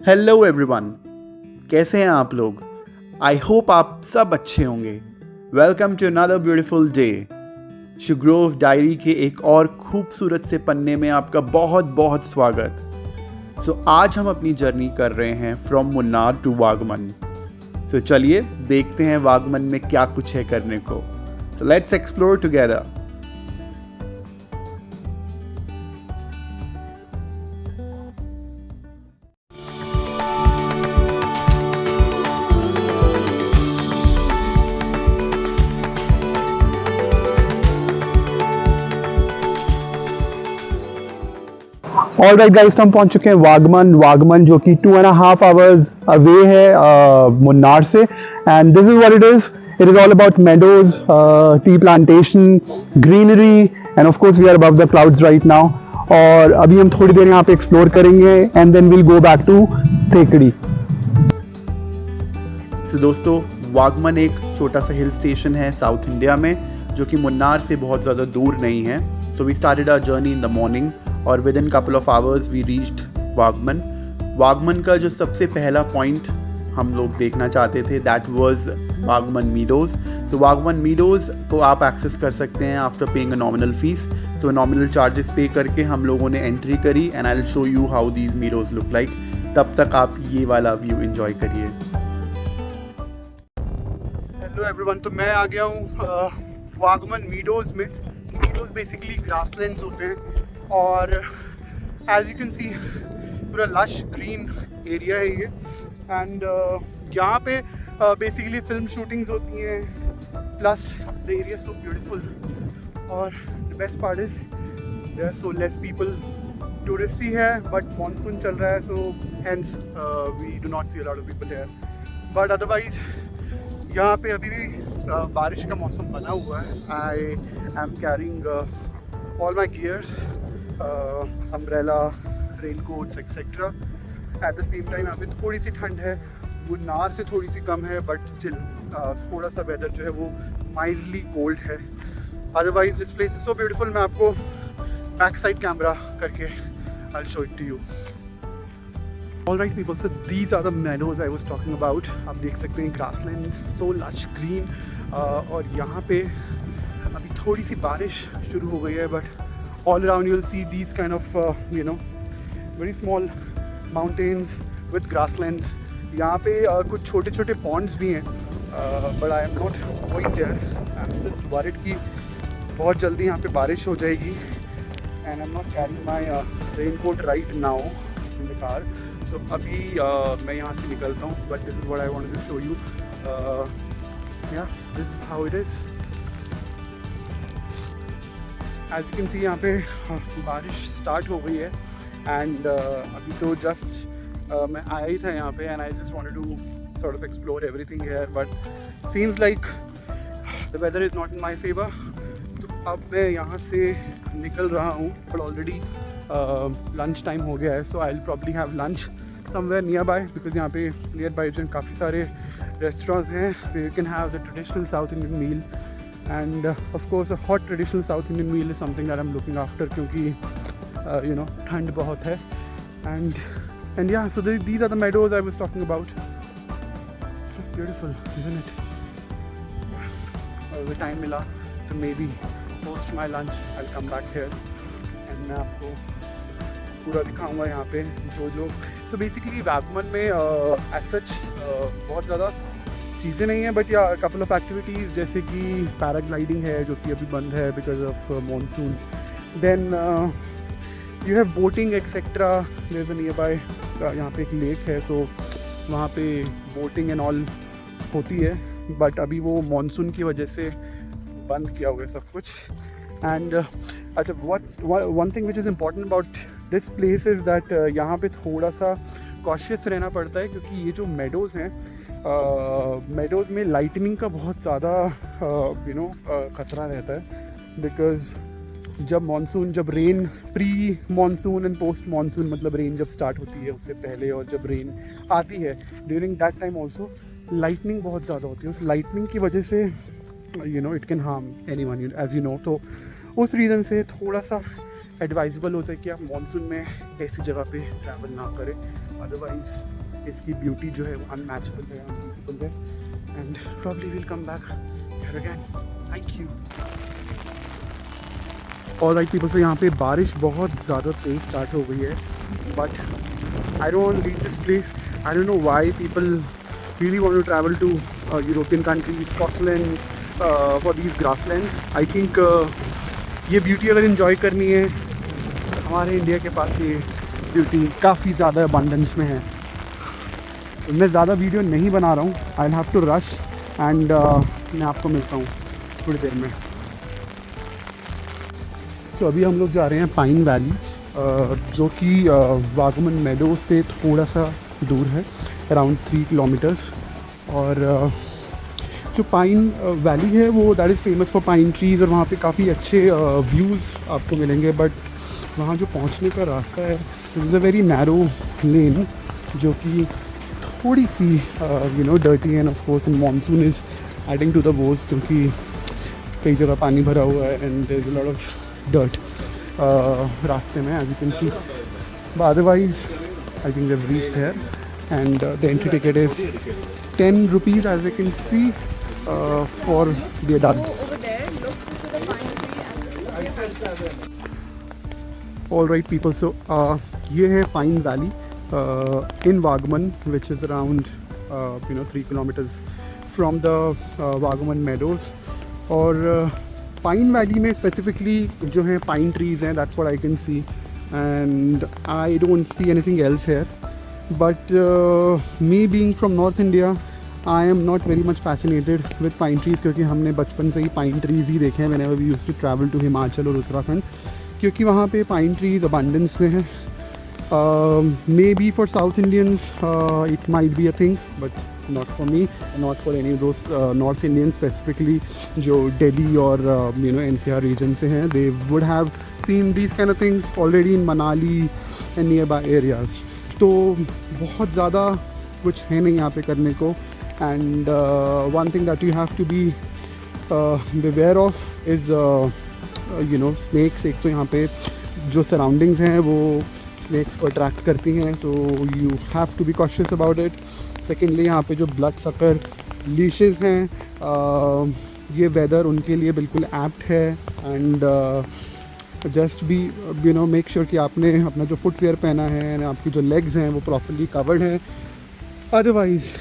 Hello everyone, कैसे हैं आप लोग। आई होप आप सब अच्छे होंगे। Welcome to another beautiful day. शुग्रोव डायरी के एक और खूबसूरत से पन्ने में आपका बहुत बहुत स्वागत। आज हम अपनी जर्नी कर रहे हैं फ्रॉम मुन्नार टू वागमन। चलिए देखते हैं वागमन में क्या कुछ है करने को। Let's explore together. All right guys, हम पहुंच चुके हैं वागमन जो कि 2.5 hours अवे है मुन्नार से। And this is what it is all about meadows, tea plantation, greenery and of course we are above the clouds right now. और अभी हम थोड़ी देर यहाँ पे एक्सप्लोर करेंगे and then will go back to Thekkady. दोस्तों, वागमन एक छोटा सा हिल स्टेशन है साउथ इंडिया में, जो कि मुन्नार से बहुत ज़्यादा दूर नहीं है। So we started our journey in the morning और within couple of hours we reached Vagamon. Vagamon का जो सबसे पहला पॉइंट हम लोग देखना चाहते थे that was Vagamon meadows. So Vagamon meadows को आप एक्सेस कर सकते हैं after paying a nominal fee. So nominal charges pay करके हम लोगों ने एंट्री करी and I will show you how these meadows look like. तब तक आप ये वाला व्यू एंजॉय करिए। हेलो एवरीवन, तो मैं आ गया हूँ वागमन मीडोज़ में। मीडोज़ बेसिकली ग्रासलैंड्स होते हैं और एज यू कैन सी पूरा लश ग्रीन एरिया है ये। एंड यहाँ पे बेसिकली फिल्म शूटिंग्स होती हैं, plus the area so beautiful. और the best part is there are so less people. Tourist ही है बट मानसून चल रहा है, so hence we do not see a lot of people here. But otherwise यहाँ पे अभी भी बारिश का मौसम बना हुआ है। I am carrying all my gears, umbrella, raincoats etcetera. At the same time यहाँ पे थोड़ी सी ठंड है, मुन्नार से थोड़ी सी कम है, बट स्टिल थोड़ा सा वेदर जो है वो माइल्डली कोल्ड है। Otherwise this place is so beautiful. मैं आपको बैक साइड कैमरा करके I will show it to you. Alright people, so these are the meadows I was talking about. आप देख सकते हैं grassland so lush green। और यहाँ पे अभी थोड़ी सी बारिश शुरू हो गई है, but all around you'll see these kind of very small mountains with grasslands। यहाँ पे कुछ छोटे छोटे ponds भी हैं, but I am not going there। I'm just worried कि बहुत जल्दी यहाँ पे बारिश हो जाएगी and I'm not carrying my raincoat right now in the car। तो अभी मैं यहाँ से निकलता हूँ, but this is what I wanted to show you. Yeah this is how it is. As you can see यहाँ पे बारिश स्टार्ट हो गई है एंड अभी तो जस्ट मैं आया ही था यहाँ पे and I just wanted to sort of explore everything here, but seems like the weather is not in my favour. तो अब मैं यहाँ से निकल रहा हूँ, बट ऑलरेडी लंच टाइम हो गया है। So I will probably have lunch somewhere nearby, because यहाँ पे नियर बाय जो काफ़ी सारे रेस्टोरेंट्स हैं। You can have the traditional South Indian meal and of course a hot traditional South Indian meal is something that I am looking after, क्योंकि you know ठंड बहुत है। And yeah so these are the meadows I was talking about. Beautiful isn't it. अगर time मिला तो may be post my lunch I will come back here and मैं आपको पूरा दिखाऊंगा यहाँ पे जो सो बेसिकली वागमन में एज सच बहुत ज़्यादा चीज़ें नहीं हैं, बट या कपल ऑफ एक्टिविटीज़ जैसे कि पैराग्लाइडिंग है जो कि अभी बंद है because of monsoon. Then you have boating etcetera. There is a near by यहाँ पे एक लेक है, तो वहाँ पे बोटिंग एंड ऑल होती है, बट अभी वो मानसून की वजह से बंद किया हुआ है सब कुछ। एंड अच्छा, one thing which is important about this place is that यहाँ पे थोड़ा सा कॉशियस रहना पड़ता है, क्योंकि ये जो मेडोज़ हैं, मेडोज़ में लाइटनिंग का बहुत ज़्यादा खतरा रहता है। बिकॉज जब rain pre monsoon and post monsoon, मतलब रेन जब स्टार्ट होती है उससे पहले और जब रेन आती है during that time also lightning बहुत ज़्यादा होती है। उस लाइटनिंग की वजह से it can harm anyone as you know. तो उस रीज़न से थोड़ा सा एडवाइजेबल होता है कि आप मानसून में ऐसी जगह पे ट्रैवल ना करें, अदरवाइज इसकी ब्यूटी जो है वो अनमैचेबल है, अनबीटेबल है, and probably will come back here again. Thank you. और राइट पीपल, से यहाँ पे बारिश बहुत ज़्यादा तेज़ स्टार्ट हो गई है, but I don't leave this place. I don't know why people really want to travel to European countries, Scotland, for these grasslands. I think ये ब्यूटी अगर इन्जॉय करनी है, हमारे इंडिया के पास ये ब्यूटी काफ़ी ज़्यादा अबंडेंस में है। तो मैं ज़्यादा वीडियो नहीं बना रहा हूँ, I will have to rush, and मैं आपको मिलता हूँ थोड़ी देर में। तो अभी हम लोग जा रहे हैं पाइन वैली, जो कि वागमन मेडोज से थोड़ा सा दूर है, अराउंड 3 किलोमीटर्स। और जो पाइन वैली है वो that is famous for pine trees, और वहाँ पे काफ़ी अच्छे व्यूज़ आपको मिलेंगे। बट वहाँ जो पहुँचने का रास्ता है, this is a very narrow lane, जो कि थोड़ी सी dirty, and of course in monsoon is adding to the woes, क्योंकि कई जगह पानी भरा हुआ है and there is a lot of dirt रास्ते में, as you can see. But otherwise I think they've reached here, and the entry ticket is 10 rupees, as you can see, for the adults. Over there, look to the pine tree. All right, people. So, ये है Pine Valley in Wagman, which is around 3 kilometers from the Wagman Meadows. और Pine Valley में specifically जो है pine trees हैं, that's what I can see. And I don't see anything else here, but me being from North India, I am not very much fascinated with pine trees, क्योंकि हमने बचपन से ही pine trees ही देखे हैं whenever we used to travel to Himachal और उत्तराखंड, क्योंकि वहाँ पे pine trees abundance में है। Maybe for South Indians it might be a thing, but not for me, not for any of those North Indians specifically जो Delhi और NCR region से हैं। They would have seen these kind of things already in Manali and nearby areas. तो बहुत ज़्यादा कुछ है नहीं यहाँ पे करने को, and one thing that you have to be beware of is snakes। एक तो यहाँ पे जो surroundings हैं वो snakes को attract करती हैं, so you have to be cautious about it. Secondly यहाँ पे जो ब्लड सकर लीशेस हैं, ये वेदर उनके लिए बिल्कुल एप्ट है, and just be make sure कि आपने अपना जो फुटवेयर पहना है एंड आपकी जो लेग्स हैं वो प्रॉपरली कवर्ड हैं, अदरवाइज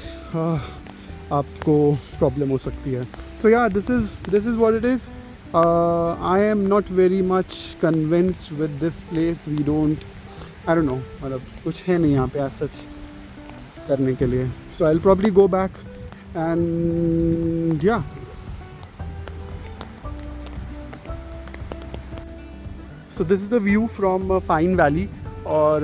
आपको प्रॉब्लम हो सकती है। So yeah this is what it is. I am not very much convinced with this place. We don't, I don't know, मतलब कुछ है नहीं यहाँ पे एज सच करने के लिए। So I will probably go back and yeah. So this is the view from pine valley, और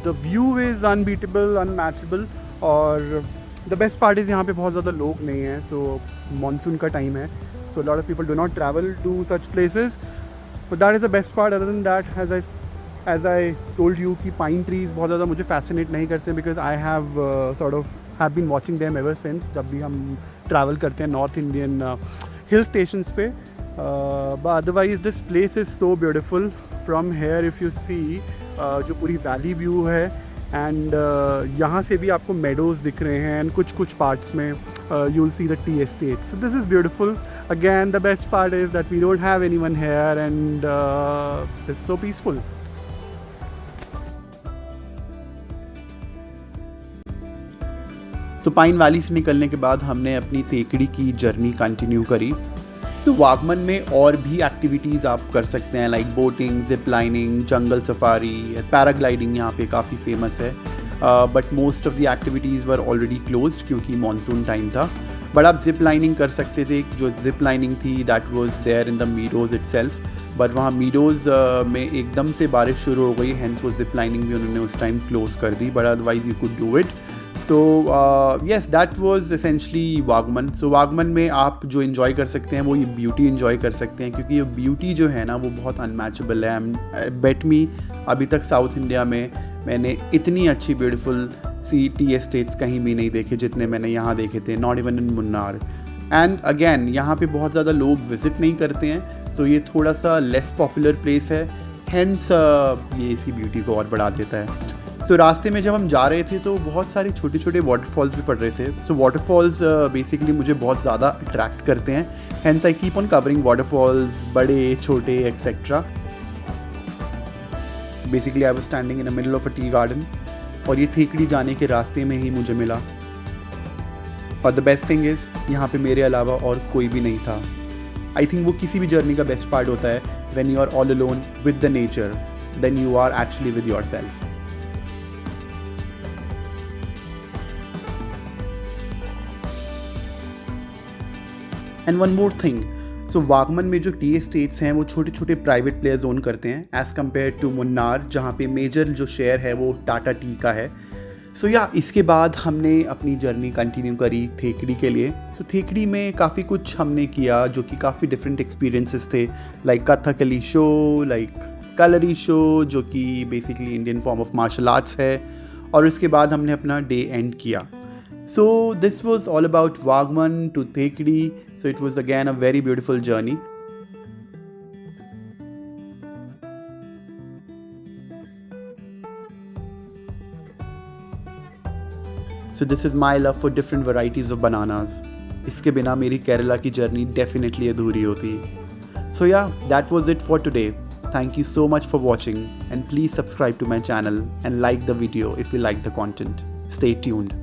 the view is unbeatable, unmatchable. और द बेस्ट पार्ट इज़ यहाँ पे बहुत ज़्यादा लोग नहीं हैं, सो मानसून का टाइम है, so lot of people do not travel to such places, but that is the best part. Other than that, as I told you कि pine trees बहुत ज़्यादा मुझे fascinate नहीं करते, because I have been watching them ever since, जब भी हम travel करते हैं North Indian hill stations पे। But otherwise this place is so beautiful from here if you see जो पूरी valley view है, and यहाँ से भी आपको meadows दिख रहे हैं, and कुछ parts में you'll see the tea estates. So this is beautiful. Again, the best part is that we don't have anyone here, and it's so peaceful. So pine valley से निकलने के बाद हमने अपनी तेकड़ी की जर्नी कंटिन्यू करी। सो वागमन में और भी एक्टिविटीज़ आप कर सकते हैं, like boating, zip lining, jungle safari, paragliding यहाँ पे काफ़ी फेमस है। But most of the activities were already closed क्योंकि मानसून टाइम था। बट आप जिप लाइनिंग कर सकते थे। जो जिप लाइनिंग थी that was there in the meadows itself, but वहाँ मीडोज़ में एकदम से बारिश शुरू हो गई, हैंस वो जिप लाइनिंग भी उन्होंने उस टाइम क्लोज कर दी, but otherwise you could do it. So yes, that was essentially Vagamon. So Vagamon में आप जो इन्जॉय कर सकते हैं वो ये ब्यूटी इन्जॉय कर सकते हैं, क्योंकि ये ब्यूटी जो है ना वो बहुत अनमैचेबल है। बेट मी, अभी तक साउथ इंडिया में मैंने इतनी अच्छी ब्यूटीफुल सी टी एस्टेट्स कहीं भी नहीं देखे जितने मैंने यहाँ देखे थे, not even in Munnar. And again यहाँ पे बहुत ज़्यादा लोग विज़िट नहीं करते हैं, सो ये थोड़ा सा लेस पॉपुलर प्लेस है। हैंस ये इसकी ब्यूटी को और बढ़ा देता है। सो रास्ते में जब हम जा रहे थे तो बहुत सारे छोटे छोटे वाटरफॉल्स भी पड़ रहे थे। सो वाटरफॉल्स बेसिकली मुझे बहुत ज़्यादा अट्रैक्ट करते हैं, hence I keep on covering waterfalls, बड़े छोटे etcetera. Basically I was standing in the middle of a tea garden और ये थेकड़ी जाने के रास्ते में ही मुझे मिला। और द बेस्ट थिंग इज़ यहाँ पे मेरे अलावा और कोई भी नहीं था। आई थिंक वो किसी भी जर्नी का बेस्ट पार्ट होता है, when you are all alone with the nature, then you are actually with yourself. And one more thing, so Vagamon में जो टी एस्टेट्स हैं वो छोटे छोटे प्राइवेट प्लेयर्स ओन करते हैं एज़ कम्पेयर टू मुन्नार, जहाँ पे मेजर जो शेयर है वो टाटा टी का है। सो इसके बाद हमने अपनी जर्नी कंटिन्यू करी थेकड़ी के लिए। सो थेकड़ी में काफ़ी कुछ हमने किया जो कि काफ़ी डिफरेंट एक्सपीरियंसेस थे, like Kathakali show, like Kalari show जो कि basically Indian form of martial arts है, और इसके बाद हमने अपना डे एंड किया। So this was all about Wagman to Thekdi. So it was again a very beautiful journey. So this is my love for different varieties of bananas. इसके बिना मेरी केरला की जर्नी definitely अधूरी होती। So that was it for today. Thank you so much for watching and please subscribe to my channel and like the video if you like the content. Stay tuned.